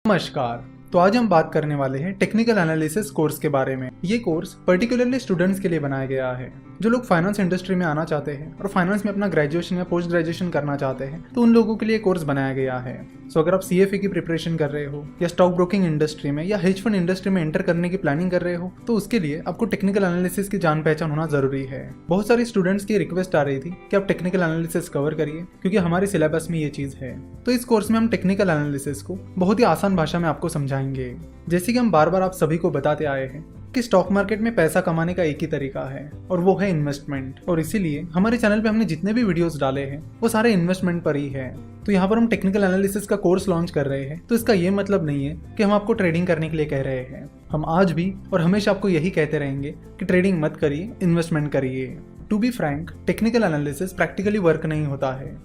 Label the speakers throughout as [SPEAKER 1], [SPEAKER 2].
[SPEAKER 1] नमस्कार। तो आज हम बात करने वाले हैं टेक्निकल एनालिसिस कोर्स के बारे में। ये कोर्स पर्टिकुलरली स्टूडेंट्स के लिए बनाया गया है जो लोग फाइनेंस इंडस्ट्री में आना चाहते हैं और फाइनेंस में अपना ग्रेजुएशन या पोस्ट ग्रेजुएशन करना चाहते हैं, तो उन लोगों के लिए कोर्स बनाया गया है। सो अगर आप CFA की प्रिपरेशन कर रहे हो या स्टॉक ब्रोकिंग इंडस्ट्री में या हेज फंड इंडस्ट्री में एंटर करने की प्लानिंग कर रहे हो, तो उसके लिए आपको टेक्निकल एनालिसिस की जान पहचान होना जरूरी है। बहुत सारे स्टूडेंट्स की रिक्वेस्ट आ रही थी कि आप टेक्निकल एनालिसिस कवर करिए क्योंकि हमारे सिलेबस में ये चीज है। तो इस कोर्स में हम टेक्निकल एनालिसिस को बहुत ही आसान भाषा में आपको समझाएंगे। जैसे कि हम बार बार आप सभी को बताते आए हैं कि स्टॉक मार्केट में पैसा कमाने का एक ही तरीका है और वो है इन्वेस्टमेंट, और इसीलिए हमारे चैनल पे हमने जितने भी वीडियोस डाले हैं वो सारे इन्वेस्टमेंट पर ही है। तो यहाँ पर हम टेक्निकल एनालिसिस का कोर्स लॉन्च कर रहे हैं, तो इसका ये मतलब नहीं है कि हम आपको ट्रेडिंग करने के लिए कह रहे हैं। हम आज भी और हमेशा आपको यही कहते रहेंगे कि ट्रेडिंग मत करिए, इन्वेस्टमेंट करिए। To be frank, technical analysis practically work नहीं होता है।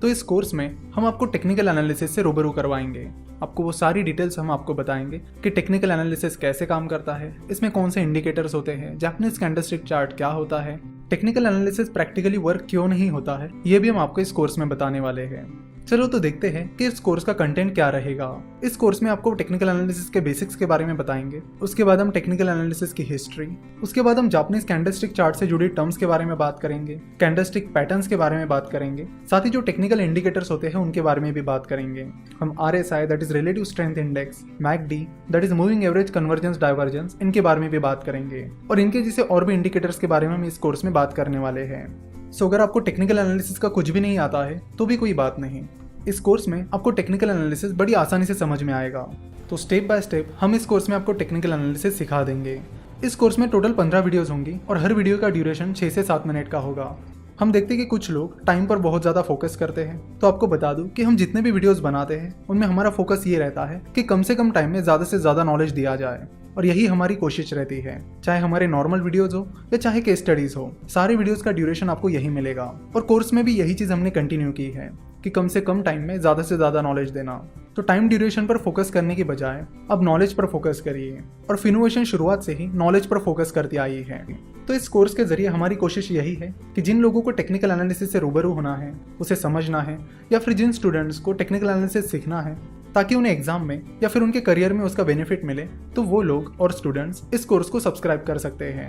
[SPEAKER 1] तो इस कोर्स में हम आपको टेक्निकल एनालिसिस से रूबरू करवाएंगे। आपको वो सारी डिटेल्स हम आपको बताएंगे कि टेक्निकल एनालिसिस कैसे काम करता है, इसमें कौन से इंडिकेटर्स होते हैं, जापानीज कैंडलस्टिक चार्ट क्या होता है, टेक्निकल एनालिसिस प्रैक्टिकली वर्क क्यों नहीं होता है, ये भी हम आपको इस कोर्स में बताने वाले हैं। चलो तो देखते हैं कि इस कोर्स का कंटेंट क्या रहेगा। इस कोर्स में आपको टेक्निकल एनालिसिस के बेसिक्स के बारे में बताएंगे, उसके बाद हम टेक्निकल एनालिसिस की हिस्ट्री, उसके बाद हम जापानीज कैंडलस्टिक चार्ट से जुड़ी टर्म्स के बारे में बात करेंगे, कैंडलस्टिक पैटर्न्स के बारे में बात करेंगे, साथ ही जो टेक्निकल इंडिकेटर्स होते हैं उनके बारे में भी बात करेंगे। हम RSI that is relative strength index, MACD that is moving average convergence divergence, इनके बारे में भी बात करेंगे और इनके जैसे और भी इंडिकेटर्स के बारे में हम इस कोर्स में बात करने वाले हैं। सो अगर आपको टेक्निकल एनालिसिस का कुछ भी नहीं आता है तो भी कोई बात नहीं, इस कोर्स में आपको टेक्निकल एनालिसिस बड़ी आसानी से समझ में आएगा। तो स्टेप बाय स्टेप हम इस कोर्स में आपको टेक्निकल एनालिसिस सिखा देंगे। इस कोर्स में टोटल 15 वीडियोस होंगी और हर वीडियो का ड्यूरेशन 6 से 7 मिनट का होगा। हम देखते हैं कि कुछ लोग टाइम पर बहुत ज़्यादा फोकस करते हैं, तो आपको बता दूं कि हम जितने भी वीडियोस बनाते हैं उनमें हमारा फोकस ये रहता है कि कम से कम टाइम में ज़्यादा से ज़्यादा नॉलेज दिया जाए, और यही हमारी कोशिश रहती है। चाहे हमारे नॉर्मल वीडियोस हो या चाहे केस स्टडीज हो, सारे वीडियोस का ड्यूरेशन आपको यही मिलेगा। और कोर्स में भी यही चीज़ हमने कंटिन्यू की है कि कम से कम टाइम में ज़्यादा से ज़्यादा नॉलेज देना। तो टाइम ड्यूरेशन पर फोकस करने की बजाय अब नॉलेज पर फोकस करिए, और फिनोवेशन शुरुआत से ही नॉलेज पर फोकस करती आई है। तो इस कोर्स के जरिए हमारी कोशिश यही है कि जिन लोगों को टेक्निकल एनालिसिस से रूबरू होना है, उसे समझना है, या फिर जिन स्टूडेंट्स को टेक्निकल एनालिसिस सीखना है ताकि उन्हें एग्जाम में या फिर उनके करियर में उसका बेनिफिट मिले, तो वो लोग और स्टूडेंट्स इस कोर्स को सब्सक्राइब कर सकते हैं।